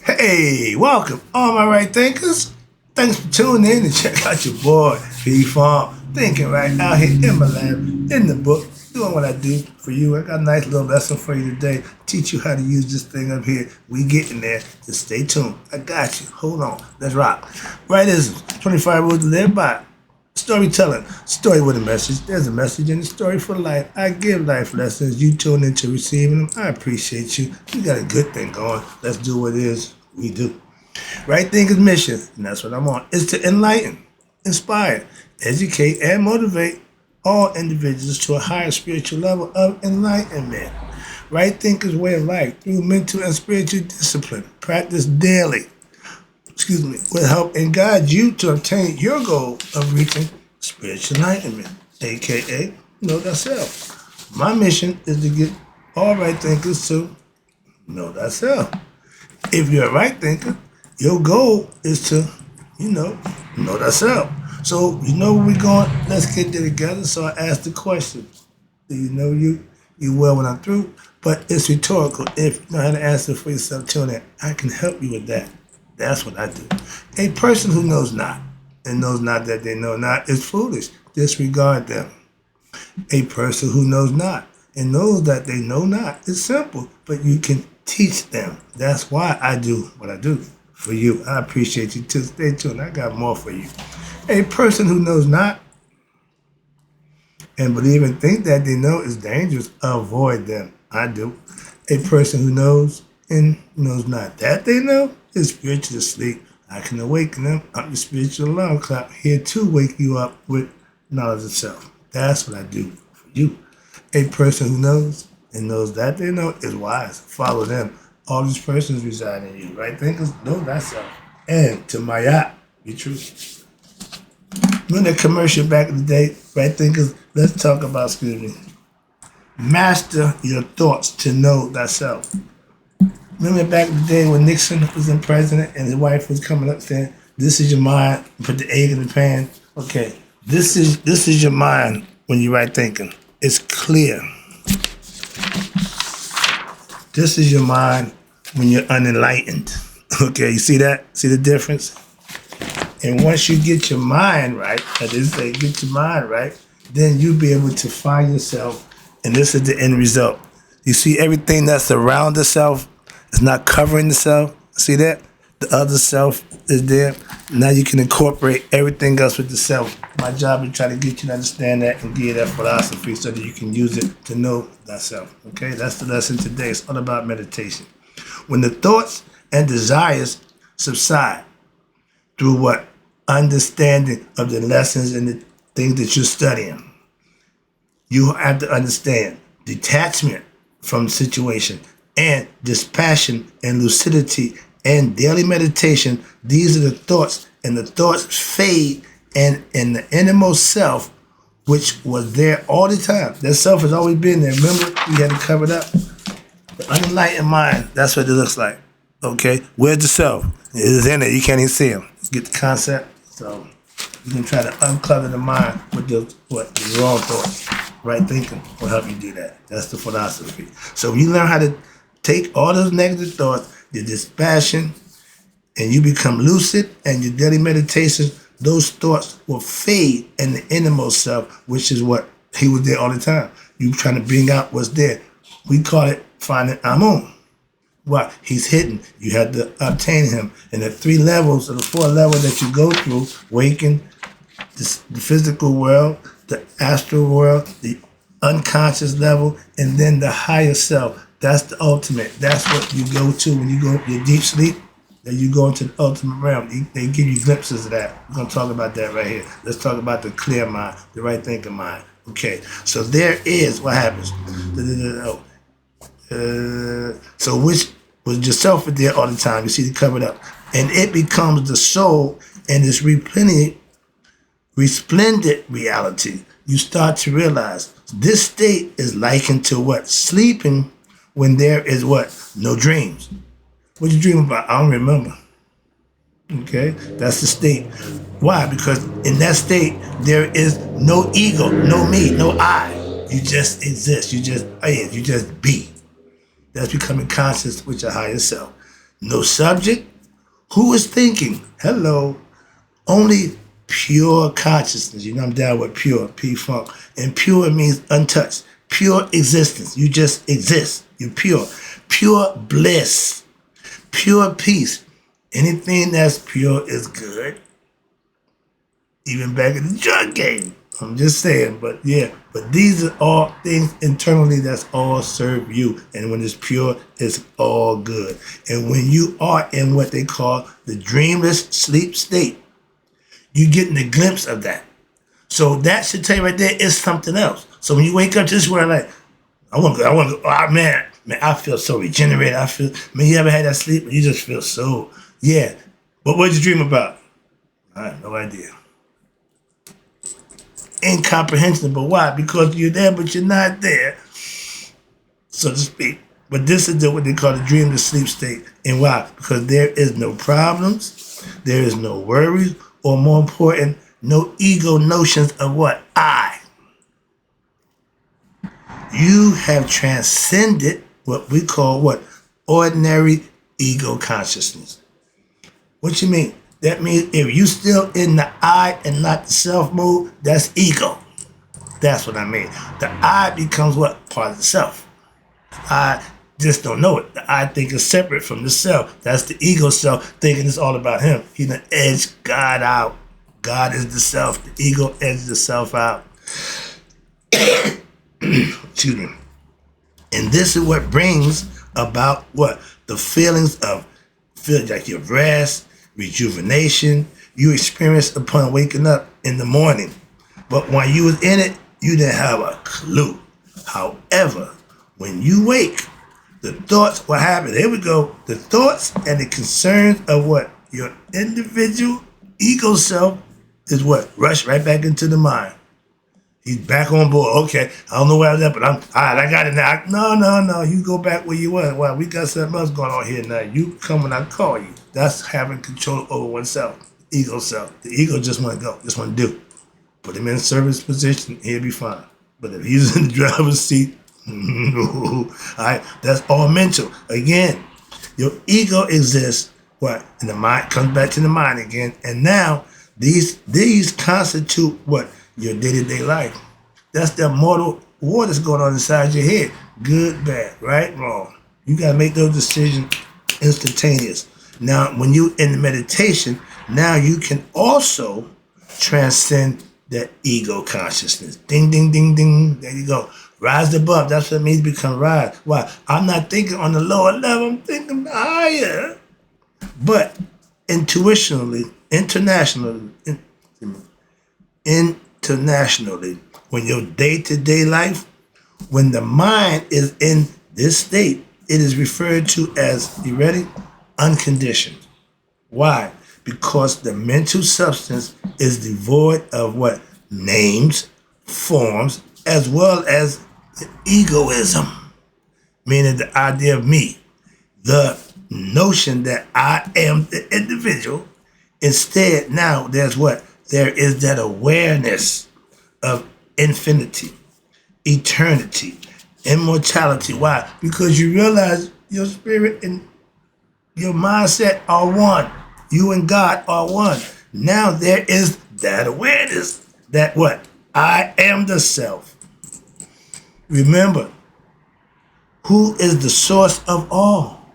Hey, welcome, all my right thinkers. Thanks for tuning in and check out your boy, P Farm, thinking right out here in my lab, in the book, doing what I do for you. I got a nice little lesson for you today. Teach you how to use this thing up here. We getting there. Just stay tuned. I got you. Hold on. Let's rock. Rightism, 25 rules to live by. Storytelling, story with a message. There's a message in the story for life. I give life lessons. You tune into receiving them. I appreciate you. You got a good thing going. Let's do what it is we do. Right Thinker's mission, and that's what I'm on, is to enlighten, inspire, educate, and motivate all individuals to a higher spiritual level of enlightenment. Right Thinker's way of life through mental and spiritual discipline, practice daily, will help and guide you to obtain your goal of reaching spiritual enlightenment, aka know thyself. My mission is to get all right thinkers to know thyself. If you're a right thinker, your goal is to, know thyself. So you know where we're going. Let's get there together. So I asked the question: do you know you? You will when I'm through, but it's rhetorical. If you know how to answer for yourself, tune in. I can help you with that. That's what I do. A person who knows not and knows not that they know not is foolish. Disregard them. A person who knows not and knows that they know not is simple, but you can teach them. That's why I do what I do for you. I appreciate you too. Stay tuned. I got more for you. A person who knows not and believe and think that they know is dangerous. Avoid them. I do. A person who knows and knows not that they know is spiritually asleep. I can awaken them. I'm your spiritual alarm clock here to wake you up with knowledge of self. That's what I do for you. A person who knows and knows that they know is wise. Follow them. All these persons reside in you. Right thinkers, know thyself. And to my yacht, be true. Remember that commercial back in the day? Right thinkers, let's talk about, master your thoughts to know thyself. Remember back in the day when Nixon was in president and his wife was coming up saying, "This is your mind." Put the egg in the pan. Okay, this is your mind when you're right thinking. It's clear. This is your mind when you're unenlightened. Okay, you see that? See the difference? And once you get your mind right, as they say, get your mind right, then you'll be able to find yourself, and this is the end result. You see everything that's around the self is not covering the self. See that? The other self is there. Now you can incorporate everything else with the self. My job is to try to get you to understand that and give you that philosophy so that you can use it to know thyself. Okay? That's the lesson today. It's all about meditation. When the thoughts and desires subside through what? Understanding of the lessons and the things that you're studying. You have to understand detachment from the situation and dispassion and lucidity and daily meditation. These are the thoughts, and the thoughts fade, and in the innermost self, which was there all the time. That self has always been there. Remember, we had to cover it up. The unenlightened mind, that's what it looks like. Okay? Where's the self? It is in it. You can't even see him. Get the concept? So you can try to unclutter the mind with the wrong thoughts. Right thinking will help you do that. That's the philosophy. So you learn how to take all those negative thoughts, your dispassion, and you become lucid, and your daily meditation, those thoughts will fade in the innermost self, which is what he was there all the time. You trying to bring out what's there. We call it finding Amun. Why? He's hidden. You have to obtain him. And the 3 levels, or the 4 levels that you go through, waking, the physical world, the astral world, the unconscious level, and then the higher self. That's the ultimate. That's what you go to when you go your deep sleep. Then you go into the ultimate realm. They give you glimpses of that. We're going to talk about that right here. Let's talk about the clear mind, the right thinking mind. Okay, so there is what happens. So which was yourself there all the time. You see it covered up. And it becomes the soul and this resplendent reality. You start to realize this state is likened to what? Sleeping when there is what? No dreams. What you dream about? I don't remember. Okay? That's the state. Why? Because in that state, there is no ego, no me, no I. You just exist. You just be. That's becoming conscious with your higher self. No subject. Who is thinking? Hello. Only pure consciousness. You know I'm down with pure, P-Funk. And pure means untouched. Pure existence. You just exist. You're pure. Pure bliss. Pure peace. Anything that's pure is good. Even back in the drug game. I'm just saying, but yeah. But these are all things internally that's all serve you. And when it's pure, it's all good. And when you are in what they call the dreamless sleep state, you're getting a glimpse of that. So that should tell you right there is something else. So when you wake up to this world, like, I want to go, oh, man, I feel so regenerated. You ever had that sleep? You just feel so, yeah. But what did you dream about? I have no idea. Incomprehensible. Why? Because you're there, but you're not there, so to speak. But this is what they call the dreamless sleep state. And why? Because there is no problems, there is no worries, or more important, no ego notions of what? I. You have transcended what we call what? Ordinary ego consciousness. What you mean? That means if you still in the I and not the self mode, that's ego. That's what I mean. The I becomes what? Part of the self. I just don't know it. The I think is separate from the self. That's the ego self thinking it's all about him. He done edged God out. God is the self. The ego edges the self out. Excuse me. And this is what brings about what? The feelings of feel like your rest, rejuvenation, you experience upon waking up in the morning. But when you was in it, you didn't have a clue. However, when you wake, the thoughts, what happened? Here we go. The thoughts and the concerns of what? Your individual ego self is what? Rush right back into the mind. He's back on board. Okay, I don't know where I was at, but all right, I got it now. No. You go back where you were. Well, we got something else going on here now. You come when I call you. That's having control over oneself. Ego self. The ego just want to go, just want to do. Put him in a service position, he'll be fine. But if he's in the driver's seat, no. All right, that's all mental. Again, your ego exists. What? And the mind comes back to the mind again. And now these constitute what? Your day-to-day life. That's the mortal war that's going on inside your head. Good, bad, right, wrong. You got to make those decisions instantaneous. Now, when you in the meditation, now you can also transcend that ego consciousness. Ding, ding, ding, ding. There you go. Rise above. That's what it means to become rise. Why? I'm not thinking on the lower level. I'm thinking higher. But internationally, when your day-to-day life, when the mind is in this state, it is referred to as, you ready? Unconditioned. Why? Because the mental substance is devoid of what? Names, forms, as well as egoism, meaning the idea of me, the notion that I am the individual. Instead, now there's what? There is that awareness of infinity, eternity, immortality. Why? Because you realize your spirit and your mindset are one. You and God are one. Now there is that awareness that what? I am the self. Remember, who is the source of all?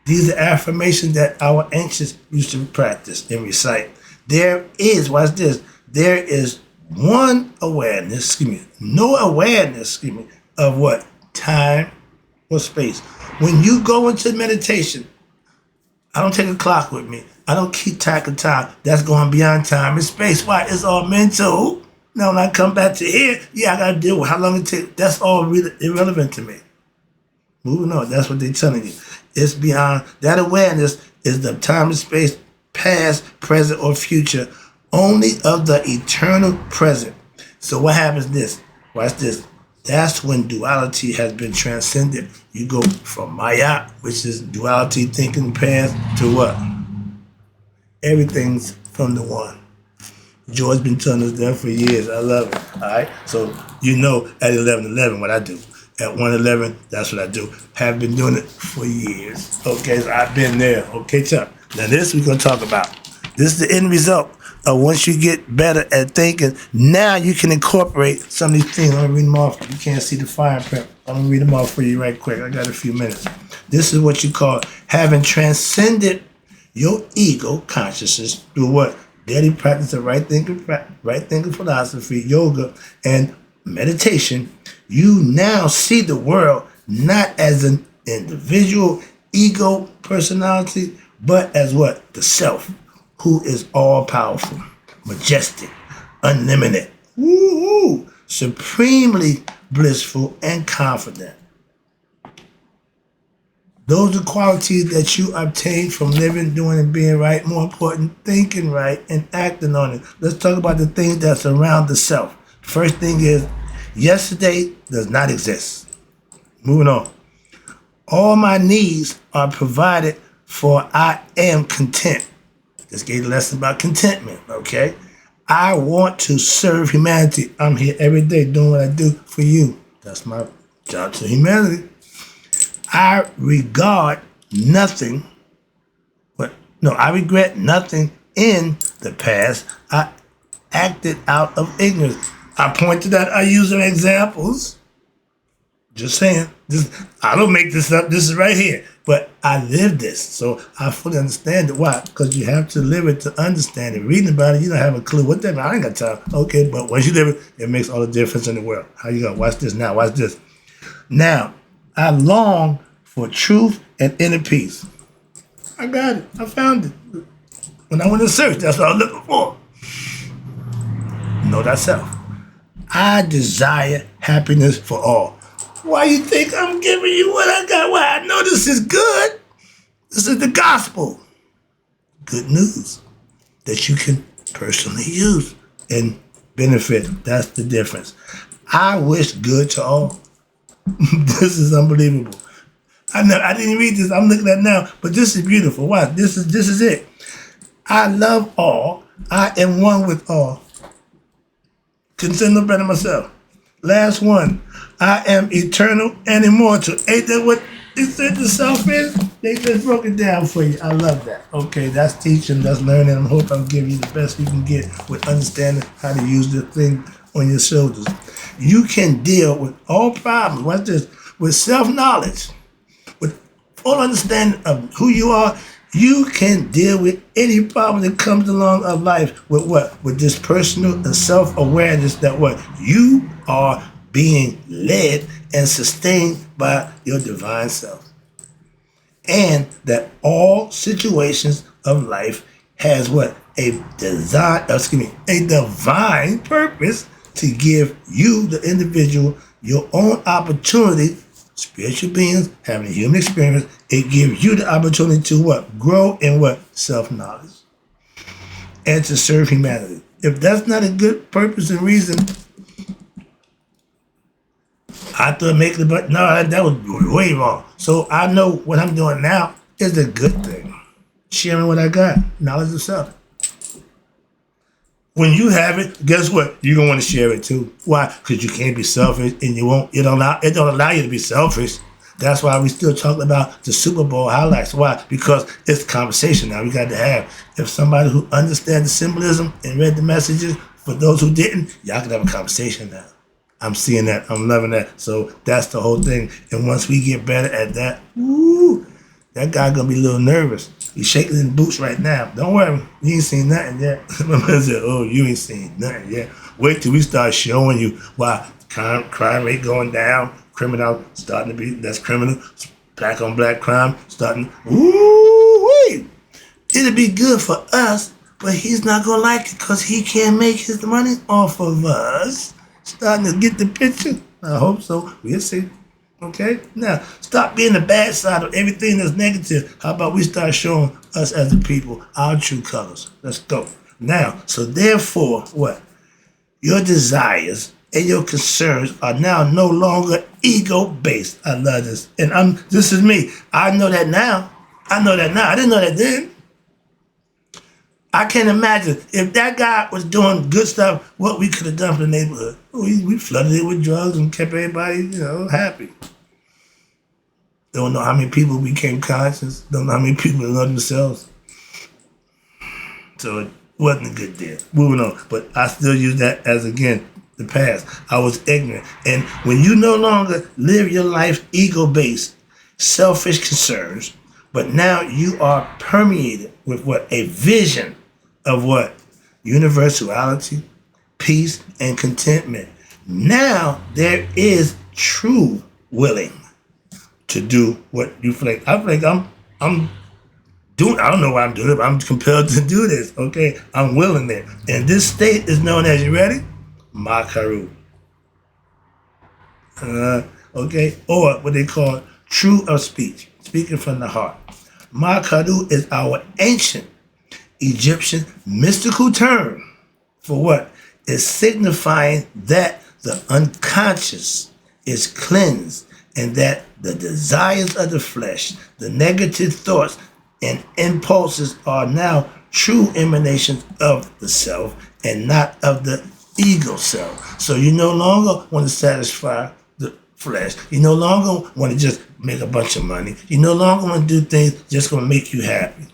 These are affirmations that our ancients used to practice and recite. There is, watch this, there is one awareness, no awareness, of what? Time or space. When you go into meditation, I don't take a clock with me. I don't keep track of time. That's going beyond time and space. Why? It's all mental. Now when I come back to here, I got to deal with how long it takes. That's all really irrelevant to me. Moving on, that's what they're telling you. It's beyond, that awareness is the time and space, past, present, or future, only of the eternal present. So what happens this? Watch this. That's when duality has been transcended. You go from Maya, which is duality, thinking past, to what? Everything's from the one. George been telling us that for years. I love it. All right. So you know at 11:11 what I do. at 111. That's what I do. Have been doing it for years. Okay, so I've been there. Okay, Chuck. Now this we're gonna talk about. This is the end result of once you get better at thinking. Now you can incorporate some of these things. I'm gonna read them off. You can't see the fire prep. I'm gonna read them off for you right quick. I got a few minutes. This is what you call having transcended your ego consciousness through what? Daily practice of right thinking philosophy, yoga, and meditation. You now see the world not as an individual ego personality, but as what? The self, who is all powerful, majestic, unlimited, woo-hoo, supremely blissful, and confident. Those are qualities that you obtain from living, doing, and being right. More important, thinking right and acting on it. Let's talk about the things that surround the self. First thing is, yesterday does not exist. Moving on. All my needs are provided for. I am content. Just gave a lesson about contentment, okay? I want to serve humanity. I'm here every day doing what I do for you. That's my job to humanity. I regard nothing, I regret nothing in the past. I acted out of ignorance. I pointed out, I use them examples. Just saying. I don't make this up. This is right here. But I live this, so I fully understand it. Why? Because you have to live it to understand it. Reading about it, you don't have a clue what that means. I ain't got time. Okay, but once you live it, it makes all the difference in the world. How you go? Watch this now. Watch this. Now, I long for truth and inner peace. I got it. I found it. When I went to search, that's what I was looking for. Know thyself. I desire happiness for all. Why you think I'm giving you what I got? Why? I know this is good. This is the gospel. Good news that you can personally use and benefit. That's the difference. I wish good to all. This is unbelievable. I didn't read this. I'm looking at it now, but this is beautiful. Why? This is it. I love all. I am one with all. Consider no better myself. Last one. I am eternal and immortal. Ain't that what it said the self is? They just broke it down for you. I love that. Okay, that's teaching, that's learning. I hope I'm giving you the best you can get with understanding how to use the thing on your shoulders. You can deal with all problems. Watch this. With self-knowledge, with full understanding of who you are, you can deal with any problem that comes along of life with what? With this personal and self-awareness that what? You are being led and sustained by your divine self. And that all situations of life has what? A divine purpose to give you, the individual, your own opportunity. Spiritual beings having a human experience, it gives you the opportunity to what? Grow in what? Self-knowledge. And to serve humanity. If that's not a good purpose and reason, I thought making it, but no, that was way wrong. So I know what I'm doing now is a good thing. Sharing what I got, knowledge of self. When you have it, guess what? You're gonna want to share it too. Why? Because you can't be selfish, and you won't. It don't allow you to be selfish. That's why we still talking about the Super Bowl highlights. Why? Because it's a conversation now we got to have. If somebody who understands the symbolism and read the messages, for those who didn't, y'all can have a conversation now. I'm seeing that. I'm loving that. So that's the whole thing. And once we get better at that, woo, that guy gonna be a little nervous. He's shaking in the boots right now. Don't worry, you ain't seen nothing yet. I said, oh, you ain't seen nothing yet. Wait till we start showing you why crime rate going down, criminal starting to be less criminal, black on black crime starting. Woo-wee. It'll be good for us, but he's not gonna like it because he can't make his money off of us. Starting to get the picture? I hope so. We'll see. Okay? Now, stop being the bad side of everything that's negative. How about we start showing us as a people our true colors? Let's go. Now, so therefore, what? Your desires and your concerns are now no longer ego-based. I love this. And this is me. I know that now. I didn't know that then. I can't imagine if that guy was doing good stuff, what we could have done for the neighborhood. We flooded it with drugs and kept everybody, happy. Don't know how many people became conscious. Don't know how many people love themselves. So it wasn't a good deal. Moving on. But I still use that as, again, the past. I was ignorant. And when you no longer live your life ego-based, selfish concerns, but now you are permeated with what? A vision of what? Universality, peace, and contentment. Now there is true willing to do what you feel like. I feel like I'm doing, I don't know why I'm doing it, but I'm compelled to do this, okay? I'm willing there. And this state is known as, you ready? Makaru. Okay? Or what they call true of speech, speaking from the heart. Makaru is our ancient Egyptian mystical term for what? It's signifying that the unconscious is cleansed and that the desires of the flesh, the negative thoughts and impulses are now true emanations of the self and not of the ego self. So you no longer want to satisfy the flesh. You no longer want to just make a bunch of money. You no longer want to do things just going to make you happy.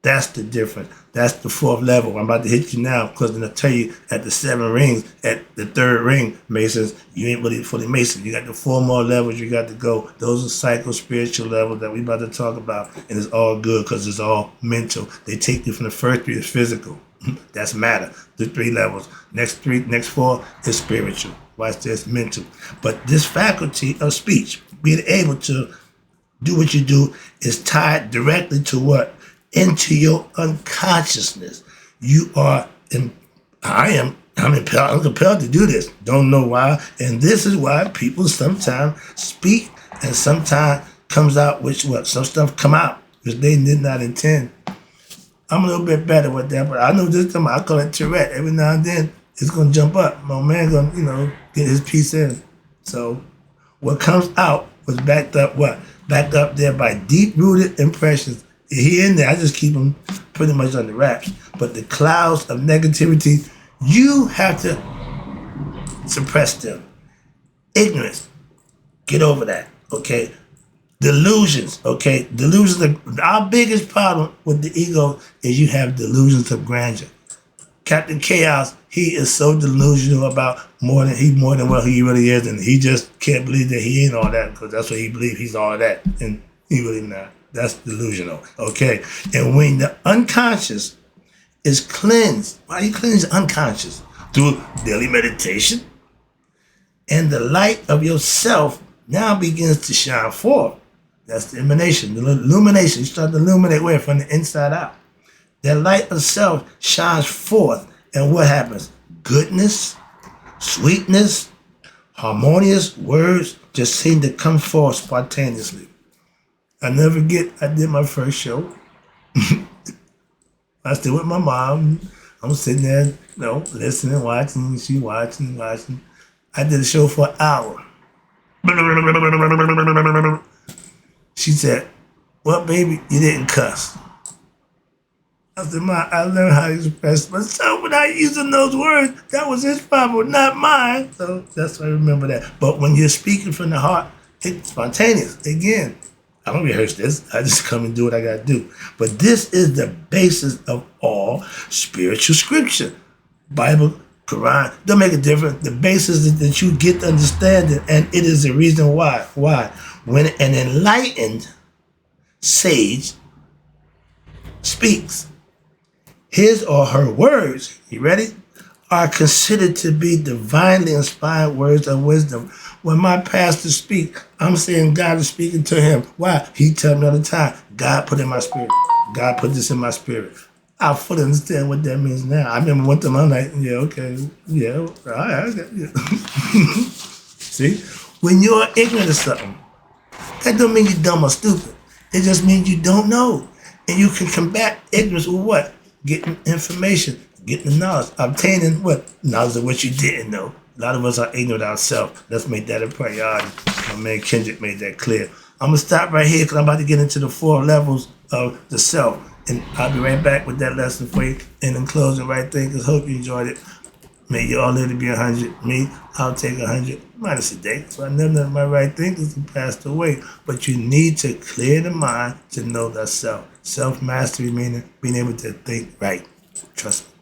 That's the difference. That's the fourth level. I'm about to hit you now because I'm going to tell you at the 7 rings, at the 3rd ring, Masons, you ain't really fully Mason. You got the 4 more levels you got to go. Those are psycho-spiritual levels that we about to talk about. And it's all good because it's all mental. They take you from the first 3 is physical. That's matter. The 3 levels. Next 4 is spiritual. Watch this, mental. But this faculty of speech, being able to do what you do, is tied directly to what? Into your unconsciousness. You are, I'm compelled to do this. Don't know why. And this is why people sometimes speak and sometimes comes out, some stuff come out, which they did not intend. I'm a little bit better with that, but I know this time I call it Tourette. Every now and then it's going to jump up. My man going to, get his piece in. So what comes out was backed up there by deep-rooted impressions. Here and there, I just keep them pretty much under wraps. But the clouds of negativity, you have to suppress them. Ignorance, get over that, okay? Delusions, okay? Delusions, our biggest problem with the ego is you have delusions of grandeur. Captain Chaos, he is so delusional about more than what he really is, and he just can't believe that he ain't all that because that's what he believes, he's all that, and he really not. That's delusional, okay? And when the unconscious is cleansed, why you cleanse the unconscious? Through daily meditation, and the light of yourself now begins to shine forth. That's the emanation, the illumination. You start to illuminate where? From the inside out. That light of self shines forth, and what happens? Goodness, sweetness, harmonious words just seem to come forth spontaneously. I never forget, I did my first show. I stayed with my mom. I'm sitting there, listening, watching. She watching. I did a show for an hour. She said, "Well, baby, you didn't cuss." I said, "Ma, I learned how to express myself without using those words. That was his problem, not mine." So that's why I remember that. But when you're speaking from the heart, it's spontaneous. Again, I don't rehearse this. I just come and do what I got to do. But this is the basis of all spiritual scripture. Bible, Quran, don't make a difference. The basis is that you get to understand it, and it is the reason why. Why? When an enlightened sage speaks, his or her words, you ready, are considered to be divinely inspired words of wisdom. When my pastor speaks, I'm saying God is speaking to him. Why? He tells me all the time, God put in my spirit. God put this in my spirit. I fully understand what that means now. I remember one time I'm like, yeah, okay, yeah, all right, yeah. See? When you're ignorant of something, that don't mean you're dumb or stupid. It just means you don't know. And you can combat ignorance with what? Getting information, getting the knowledge, obtaining what? Knowledge of what you didn't know. A lot of us are ignorant ourselves. Let's make that a priority. My man Kendrick made that clear. I'm going to stop right here because I'm about to get into the 4 levels of the self. And I'll be right back with that lesson for you. And in closing, right thing, because hope you enjoyed it. May you all live to be 100. Me, I'll take 100 minus a day. So I know that my right thinkers have passed away. But you need to clear the mind to know thyself. Self-mastery meaning being able to think right. Trust me.